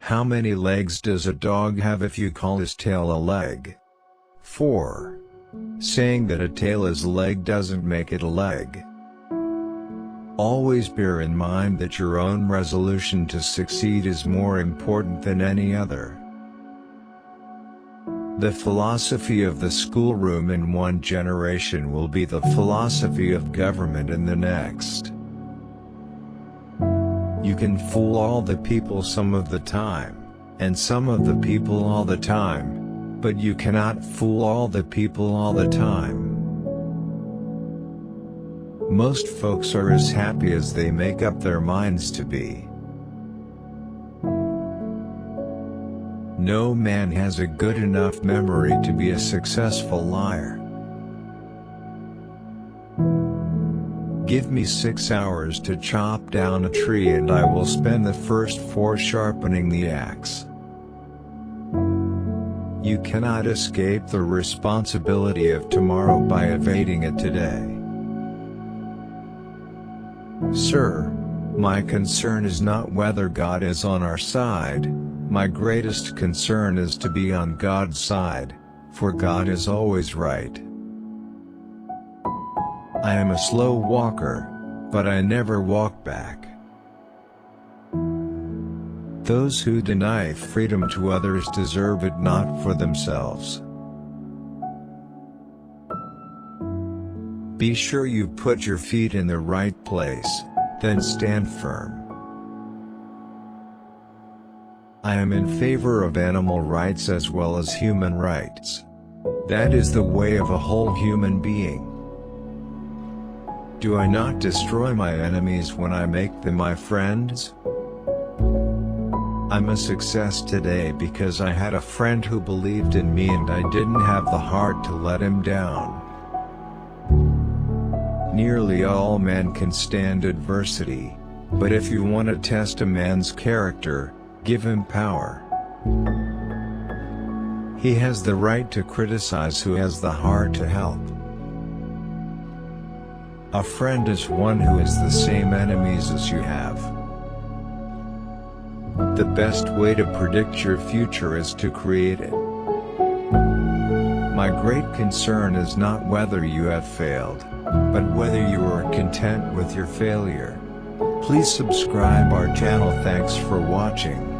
How many legs does a dog have if you call his tail a leg? 4. Saying that a tail is a leg doesn't make it a leg. Always bear in mind that your own resolution to succeed is more important than any other. The philosophy of the schoolroom in one generation will be the philosophy of government in the next. You can fool all the people some of the time, and some of the people all the time, but you cannot fool all the people all the time. Most folks are as happy as they make up their minds to be. No man has a good enough memory to be a successful liar. Give me 6 hours to chop down a tree and I will spend the first 4 sharpening the axe. You cannot escape the responsibility of tomorrow by evading it today. Sir, my concern is not whether God is on our side, my greatest concern is to be on God's side, for God is always right. I am a slow walker, but I never walk back. Those who deny freedom to others deserve it not for themselves. Be sure you put your feet in the right place, then stand firm. I am in favor of animal rights as well as human rights. That is the way of a whole human being. Do I not destroy my enemies when I make them my friends? I'm a success today because I had a friend who believed in me and I didn't have the heart to let him down. Nearly all men can stand adversity, but if you want to test a man's character, give him power. He has the right to criticize who has the heart to help. A friend is one who has the same enemies as you have. The best way to predict your future is to create it. My great concern is not whether you have failed, but whether you are content with your failure. Please subscribe our channel. Thanks for watching.